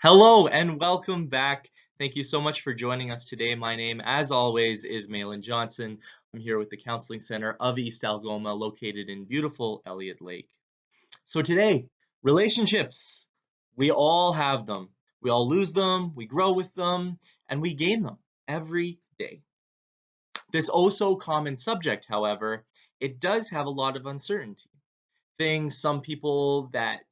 Hello and welcome back. Thank you so much for joining us today. My name, as always, is Malin Johnson. I'm here with the Counseling Center of East Algoma, located in beautiful Elliott Lake. So today, relationships. We all have them. We all lose them, we grow with them, and we gain them every day. This oh so common subject, however, it does have a lot of uncertainty. Some people that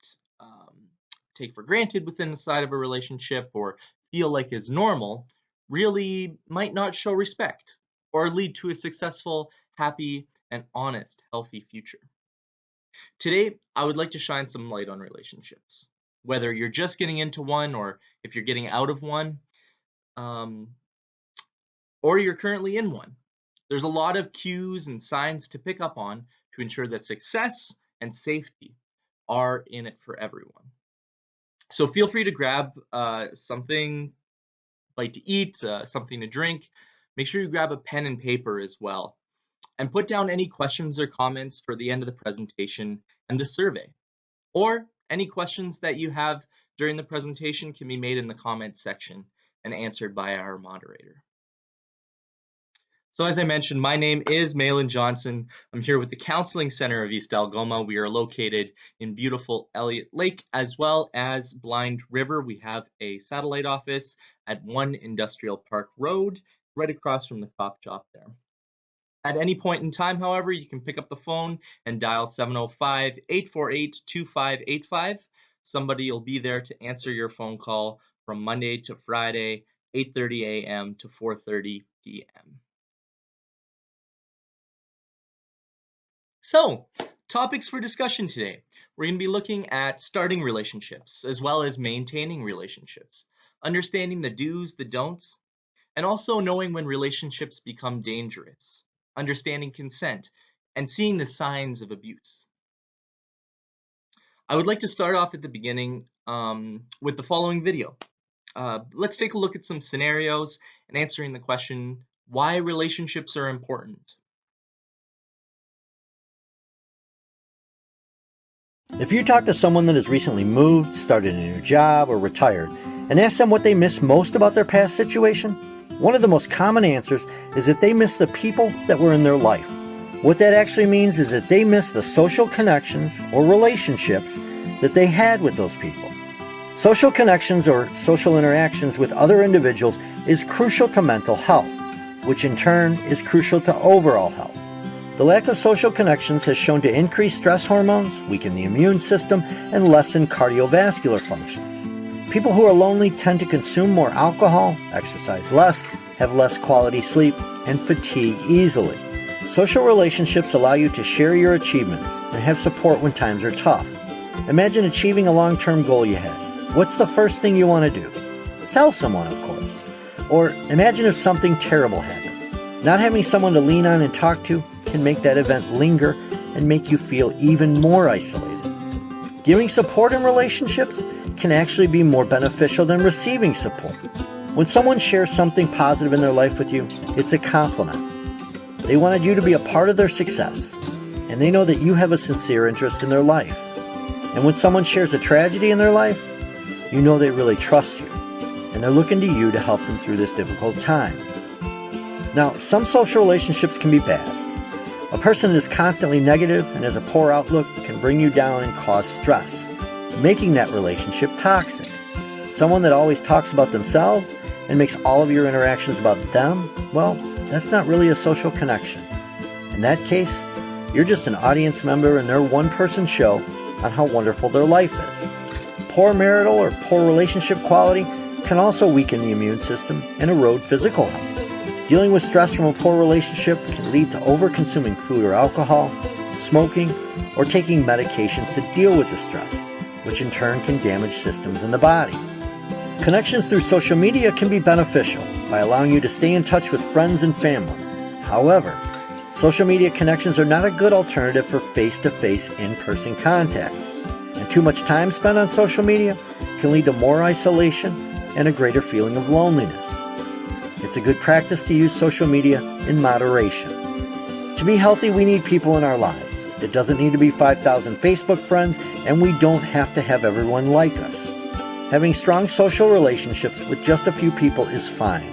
take for granted within the side of a relationship or feel like is normal really might not show respect or lead to a successful, happy, and honest, healthy future. Today, I would like to shine some light on relationships. Whether you're just getting into one or if you're getting out of one, or you're currently in one. There's a lot of cues and signs to pick up on to ensure that success and safety are in it for everyone. So feel free to grab something, bite to eat, something to drink. Make sure you grab a pen and paper as well. And put down any questions or comments for the end of the presentation and the survey. Or any questions that you have during the presentation can be made in the comments section and answered by our moderator. So as I mentioned, my name is Malin Johnson. I'm here with the Counseling Center of East Algoma. We are located in beautiful Elliott Lake as well as Blind River. We have a satellite office at 1 Industrial Park Road, right across from the cop shop there. At any point in time, however, you can pick up the phone and dial 705-848-2585. Somebody will be there to answer your phone call from Monday to Friday, 8:30 a.m. to 4:30 p.m. So, topics for discussion today. We're going to be looking at starting relationships as well as maintaining relationships, understanding the do's, the don'ts, and also knowing when relationships become dangerous, understanding consent, and seeing the signs of abuse. I would like to start off at the beginning with the following video. Let's take a look at some scenarios and answering the question, why relationships are important. If you talk to someone that has recently moved, started a new job, or retired, and ask them what they miss most about their past situation, one of the most common answers is that they miss the people that were in their life. What that actually means is that they miss the social connections or relationships that they had with those people. Social connections or social interactions with other individuals is crucial to mental health, which in turn is crucial to overall health. The lack of social connections has shown to increase stress hormones, weaken the immune system, and lessen cardiovascular functions. People who are lonely tend to consume more alcohol, exercise less, have less quality sleep, and fatigue easily. Social relationships allow you to share your achievements and have support when times are tough. Imagine achieving a long-term goal you had. What's the first thing you want to do? Tell someone, of course. Or imagine if something terrible happens. Not having someone to lean on and talk to can make that event linger and make you feel even more isolated. Giving support in relationships can actually be more beneficial than receiving support. When someone shares something positive in their life with you, it's a compliment. They wanted you to be a part of their success, and they know that you have a sincere interest in their life. And when someone shares a tragedy in their life, you know they really trust you, and they're looking to you to help them through this difficult time. Now, some social relationships can be bad. A person that is constantly negative and has a poor outlook can bring you down and cause stress, making that relationship toxic. Someone that always talks about themselves and makes all of your interactions about them, well, that's not really a social connection. In that case, you're just an audience member in their one-person show on how wonderful their life is. Poor marital or poor relationship quality can also weaken the immune system and erode physical health. Dealing with stress from a poor relationship can lead to over-consuming food or alcohol, smoking, or taking medications to deal with the stress, which in turn can damage systems in the body. Connections through social media can be beneficial by allowing you to stay in touch with friends and family. However, social media connections are not a good alternative for face-to-face in-person contact, and too much time spent on social media can lead to more isolation and a greater feeling of loneliness. It's a good practice to use social media in moderation. To be healthy, we need people in our lives. It doesn't need to be 5,000 Facebook friends, and we don't have to have everyone like us. Having strong social relationships with just a few people is fine.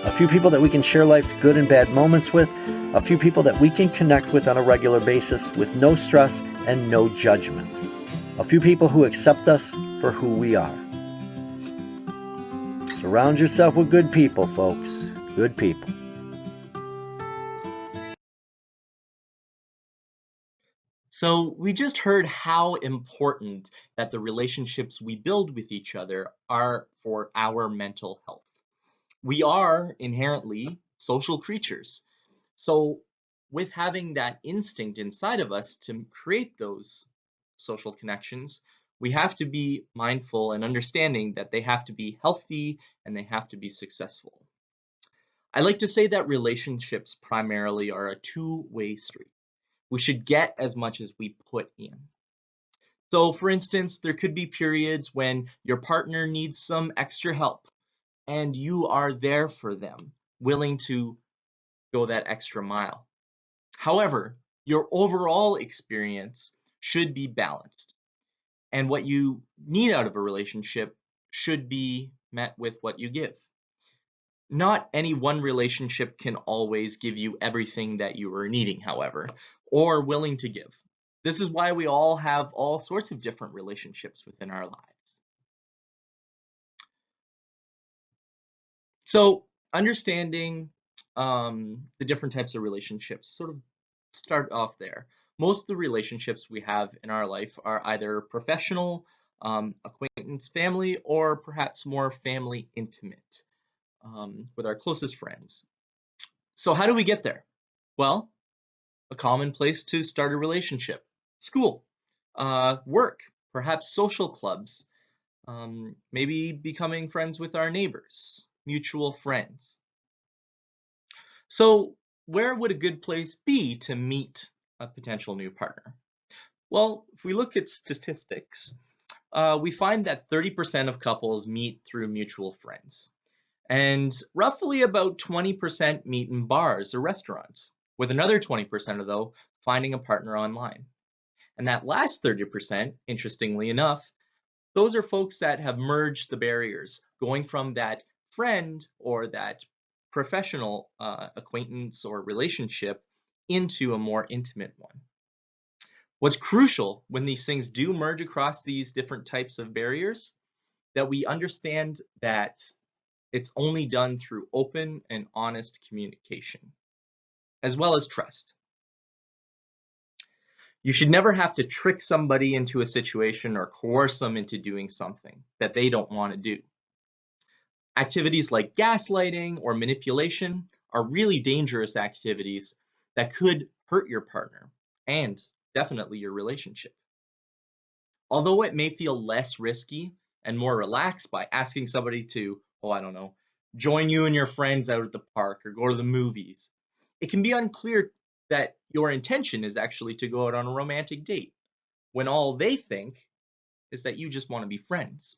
A few people that we can share life's good and bad moments with, a few people that we can connect with on a regular basis with no stress and no judgments. A few people who accept us for who we are. Surround yourself with good people, folks. Good people. So we just heard how important that the relationships we build with each other are for our mental health. We are inherently social creatures. So with having that instinct inside of us to create those social connections, we have to be mindful and understanding that they have to be healthy and they have to be successful. I like to say that relationships primarily are a two-way street. We should get as much as we put in. So for instance, there could be periods when your partner needs some extra help and you are there for them, willing to go that extra mile. However, your overall experience should be balanced, and what you need out of a relationship should be met with what you give. Not any one relationship can always give you everything that you are needing, however, or willing to give. This is why we all have all sorts of different relationships within our lives. So understanding the different types of relationships, sort of start off there. Most of the relationships we have in our life are either professional, acquaintance, family, or perhaps more family intimate with our closest friends. So how do we get there? Well, a common place to start a relationship: school, work, perhaps social clubs, maybe becoming friends with our neighbors, mutual friends. So where would a good place be to meet a potential new partner? Well, if we look at statistics, we find that 30% of couples meet through mutual friends, and roughly about 20% meet in bars or restaurants, with another 20% of those finding a partner online. And that last 30%, interestingly enough, those are folks that have merged the barriers, going from that friend or that professional acquaintance or relationship into a more intimate one. What's crucial when these things do merge across these different types of barriers, that we understand that it's only done through open and honest communication, as well as trust. You should never have to trick somebody into a situation or coerce them into doing something that they don't want to do. Activities like gaslighting or manipulation are really dangerous activities that could hurt your partner and definitely your relationship. Although it may feel less risky and more relaxed by asking somebody to, join you and your friends out at the park or go to the movies, it can be unclear that your intention is actually to go out on a romantic date, when all they think is that you just want to be friends.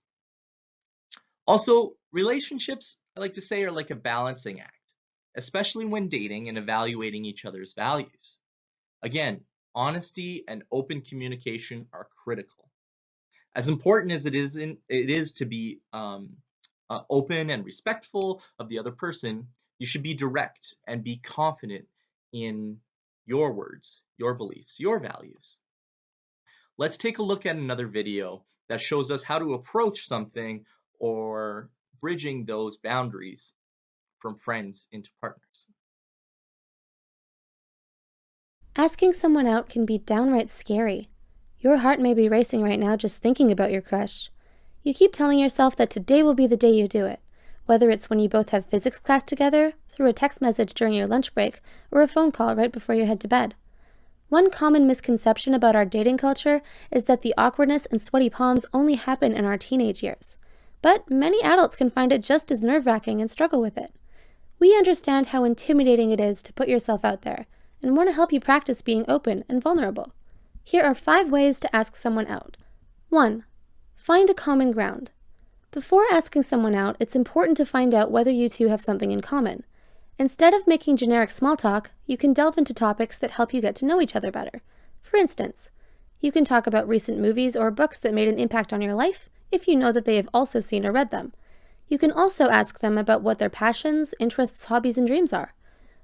Also, relationships, I like to say, are like a balancing act, especially when dating and evaluating each other's values. Again, honesty and open communication are critical. As important as it is to be open and respectful of the other person, you should be direct and be confident in your words, your beliefs, your values. Let's take a look at another video that shows us how to approach something or bridging those boundaries from friends into partners. Asking someone out can be downright scary. Your heart may be racing right now just thinking about your crush. You keep telling yourself that today will be the day you do it, whether it's when you both have physics class together, through a text message during your lunch break, or a phone call right before you head to bed. One common misconception about our dating culture is that the awkwardness and sweaty palms only happen in our teenage years. But many adults can find it just as nerve-wracking and struggle with it. We understand how intimidating it is to put yourself out there, and want to help you practice being open and vulnerable. Here are 5 ways to ask someone out. 1. Find a common ground. Before asking someone out, it's important to find out whether you two have something in common. Instead of making generic small talk, you can delve into topics that help you get to know each other better. For instance, you can talk about recent movies or books that made an impact on your life, if you know that they have also seen or read them. You can also ask them about what their passions, interests, hobbies, and dreams are.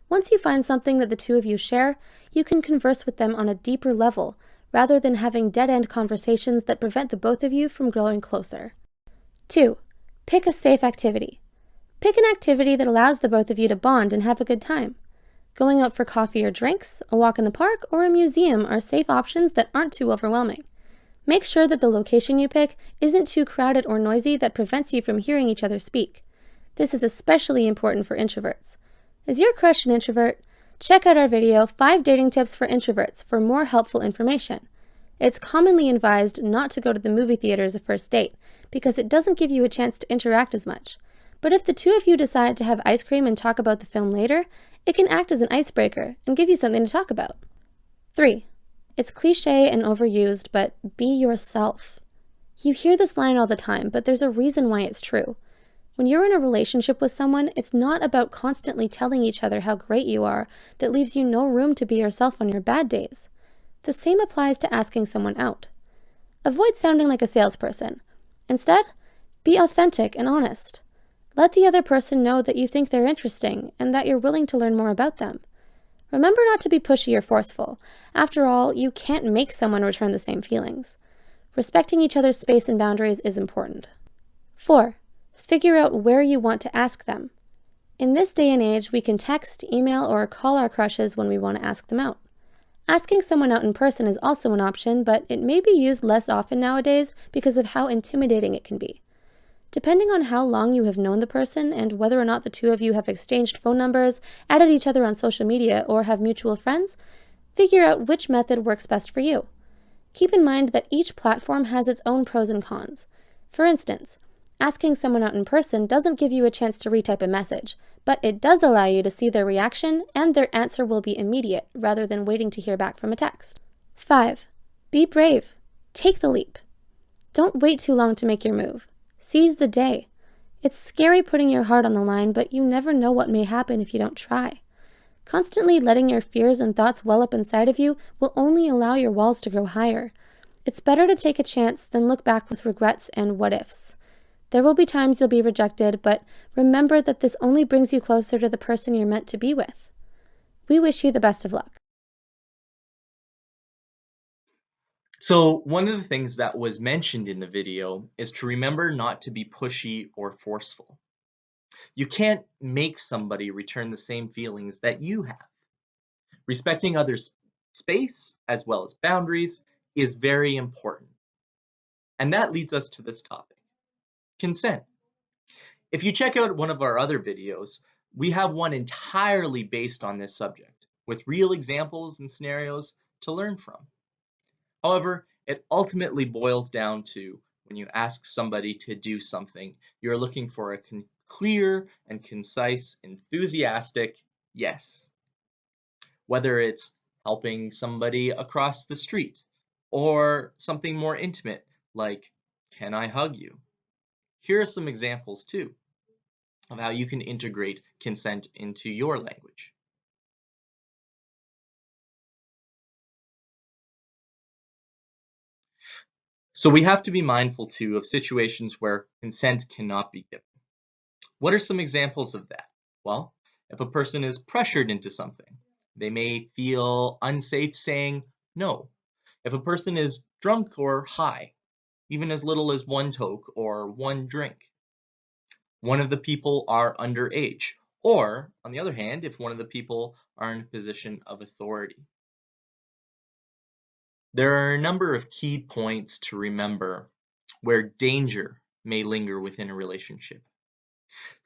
Once you find something that the two of you share, you can converse with them on a deeper level, rather than having dead-end conversations that prevent the both of you from growing closer. 2. Pick a safe activity. Pick an activity that allows the both of you to bond and have a good time. Going out for coffee or drinks, a walk in the park, or a museum are safe options that aren't too overwhelming. Make sure that the location you pick isn't too crowded or noisy that prevents you from hearing each other speak. This is especially important for introverts. Is your crush an introvert? Check out our video, 5 Dating Tips for Introverts, for more helpful information. It's commonly advised not to go to the movie theater as a first date, because it doesn't give you a chance to interact as much. But if the two of you decide to have ice cream and talk about the film later, it can act as an icebreaker and give you something to talk about. 3. It's cliche and overused, but be yourself. You hear this line all the time, but there's a reason why it's true. When you're in a relationship with someone, it's not about constantly telling each other how great you are that leaves you no room to be yourself on your bad days. The same applies to asking someone out. Avoid sounding like a salesperson. Instead, be authentic and honest. Let the other person know that you think they're interesting and that you're willing to learn more about them. Remember not to be pushy or forceful. After all, you can't make someone return the same feelings. Respecting each other's space and boundaries is important. 4. Figure out where you want to ask them. In this day and age, we can text, email, or call our crushes when we want to ask them out. Asking someone out in person is also an option, but it may be used less often nowadays because of how intimidating it can be. Depending on how long you have known the person and whether or not the two of you have exchanged phone numbers, added each other on social media, or have mutual friends, figure out which method works best for you. Keep in mind that each platform has its own pros and cons. For instance, asking someone out in person doesn't give you a chance to retype a message, but it does allow you to see their reaction, and their answer will be immediate rather than waiting to hear back from a text. 5. Be brave. Take the leap. Don't wait too long to make your move. Seize the day. It's scary putting your heart on the line, but you never know what may happen if you don't try. Constantly letting your fears and thoughts well up inside of you will only allow your walls to grow higher. It's better to take a chance than look back with regrets and what-ifs. There will be times you'll be rejected, but remember that this only brings you closer to the person you're meant to be with. We wish you the best of luck. So one of the things that was mentioned in the video is to remember not to be pushy or forceful. You can't make somebody return the same feelings that you have. Respecting others' space as well as boundaries is very important. And that leads us to this topic, consent. If you check out one of our other videos, we have one entirely based on this subject, with real examples and scenarios to learn from. However, it ultimately boils down to when you ask somebody to do something, you're looking for a clear and concise, enthusiastic yes. Whether it's helping somebody across the street or something more intimate like, can I hug you? Here are some examples too of how you can integrate consent into your language. So we have to be mindful too of situations where consent cannot be given. What are some examples of that? Well, if a person is pressured into something, they may feel unsafe saying no. If a person is drunk or high, even as little as 1 toke or 1 drink. One of the people are underage, or on the other hand, if one of the people are in a position of authority. There are a number of key points to remember where danger may linger within a relationship.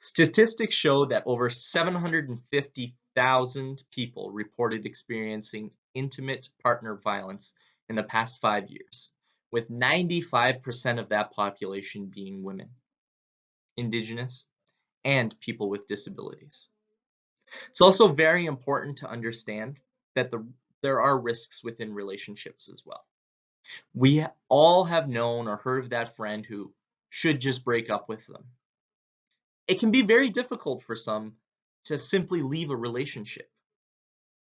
Statistics show that over 750,000 people reported experiencing intimate partner violence in the past 5 years, with 95% of that population being women, Indigenous, and people with disabilities. It's also very important to understand that there are risks within relationships as well. We all have known or heard of that friend who should just break up with them. It can be very difficult for some to simply leave a relationship.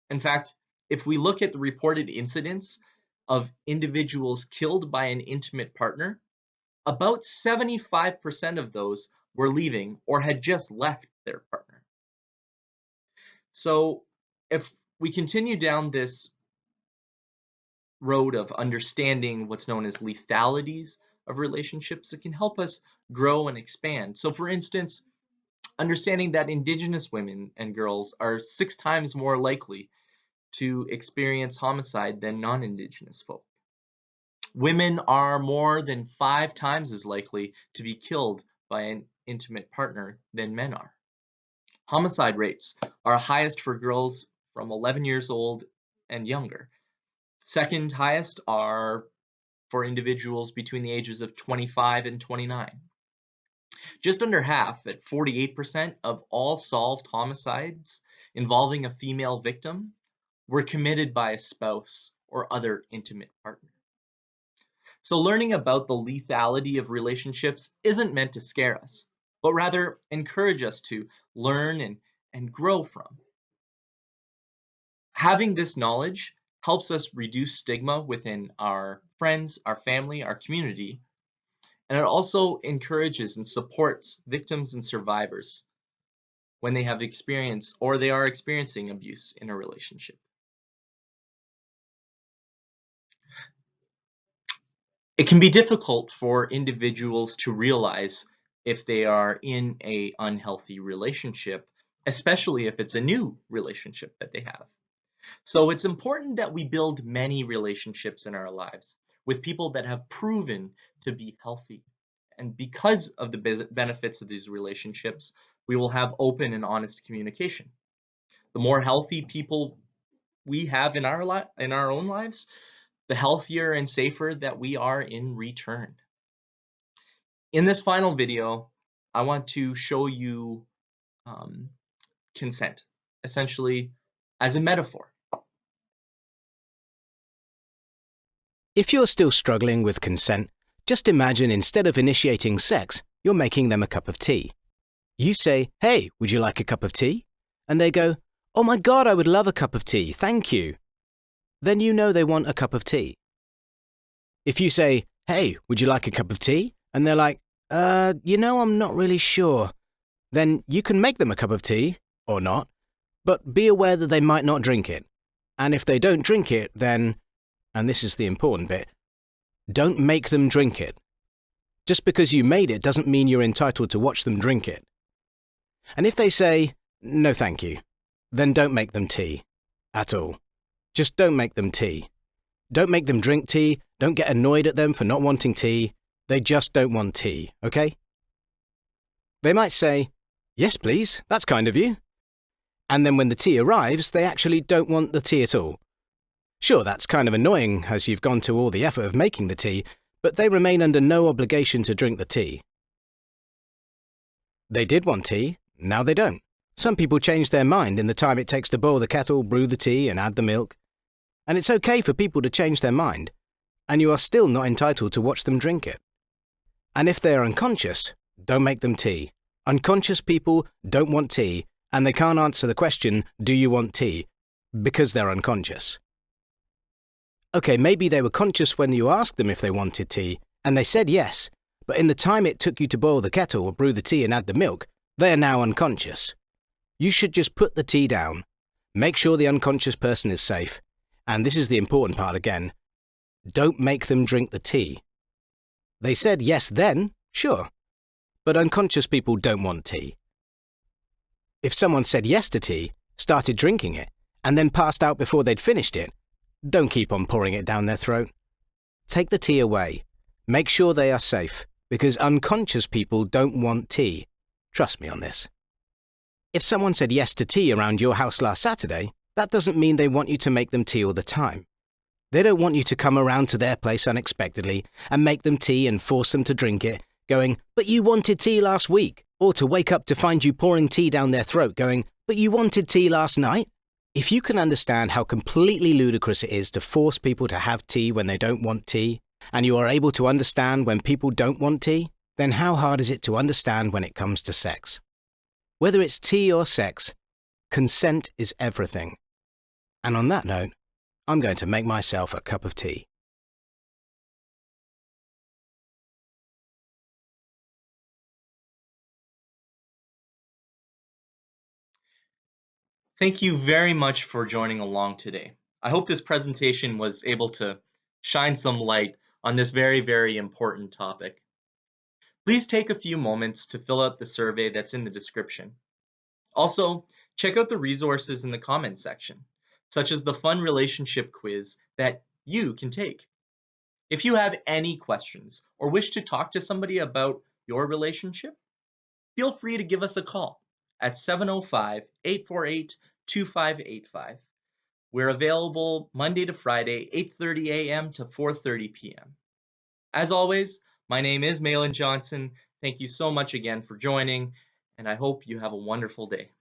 In fact, if we look at the reported incidents of individuals killed by an intimate partner, about 75% of those were leaving or had just left their partner. So if we continue down this road of understanding what's known as lethalities of relationships, it can help us grow and expand. So for instance, understanding that Indigenous women and girls are 6 times more likely to experience homicide than non-Indigenous folk. Women are more than 5 times as likely to be killed by an intimate partner than men are. Homicide rates are highest for girls from 11 years old and younger. Second highest are for individuals between the ages of 25 and 29. Just under half, at 48%, of all solved homicides involving a female victim were committed by a spouse or other intimate partner. So learning about the lethality of relationships isn't meant to scare us, but rather encourage us to learn and grow from. Having this knowledge helps us reduce stigma within our friends, our family, our community, and it also encourages and supports victims and survivors when they have experienced or they are experiencing abuse in a relationship. It can be difficult for individuals to realize if they are in an unhealthy relationship, especially if it's a new relationship that they have. So it's important that we build many relationships in our lives with people that have proven to be healthy. And because of the benefits of these relationships, we will have open and honest communication. The more healthy people we have in our own lives, the healthier and safer that we are in return. In this final video, I want to show you consent, essentially as a metaphor. If you're still struggling with consent, just imagine instead of initiating sex, you're making them a cup of tea. You say, "Hey, would you like a cup of tea?" And they go, "Oh my God, I would love a cup of tea, thank you." Then you know they want a cup of tea. If you say, "Hey, would you like a cup of tea?" And they're like, I'm not really sure. Then you can make them a cup of tea, or not, but be aware that they might not drink it. And if they don't drink it, then, and this is the important bit, don't make them drink it. Just because you made it doesn't mean you're entitled to watch them drink it. And if they say, "No thank you," then don't make them tea. At all. Just don't make them tea. Don't make them drink tea, don't get annoyed at them for not wanting tea. They just don't want tea, okay? They might say, "Yes please, that's kind of you." And then when the tea arrives, they actually don't want the tea at all. Sure, that's kind of annoying as you've gone to all the effort of making the tea, but they remain under no obligation to drink the tea. They did want tea, now they don't. Some people change their mind in the time it takes to boil the kettle, brew the tea, and add the milk. And it's okay for people to change their mind, and you are still not entitled to watch them drink it. And if they are unconscious, don't make them tea. Unconscious people don't want tea, and they can't answer the question, "Do you want tea?" because they're unconscious. Okay, maybe they were conscious when you asked them if they wanted tea, and they said yes, but in the time it took you to boil the kettle or brew the tea and add the milk, they are now unconscious. You should just put the tea down, make sure the unconscious person is safe, and this is the important part again, don't make them drink the tea. They said yes then, sure, but unconscious people don't want tea. If someone said yes to tea, started drinking it, and then passed out before they'd finished it, don't keep on pouring it down their throat. Take the tea away. Make sure they are safe, because unconscious people don't want tea. Trust me on this. If someone said yes to tea around your house last Saturday, that doesn't mean they want you to make them tea all the time. They don't want you to come around to their place unexpectedly and make them tea and force them to drink it, going, "But you wanted tea last week," or to wake up to find you pouring tea down their throat going, "But you wanted tea last night." If you can understand how completely ludicrous it is to force people to have tea when they don't want tea, and you are able to understand when people don't want tea, then how hard is it to understand when it comes to sex? Whether it's tea or sex, consent is everything. And on that note, I'm going to make myself a cup of tea. Thank you very much for joining along today. I hope this presentation was able to shine some light on this very, very important topic. Please take a few moments to fill out the survey that's in the description. Also, check out the resources in the comments section, such as the fun relationship quiz that you can take. If you have any questions or wish to talk to somebody about your relationship, feel free to give us a call at 705-848-2585. We're available Monday to Friday, 8:30 a.m. to 4:30 p.m. As always, my name is Malin Johnson. Thank you so much again for joining, and I hope you have a wonderful day.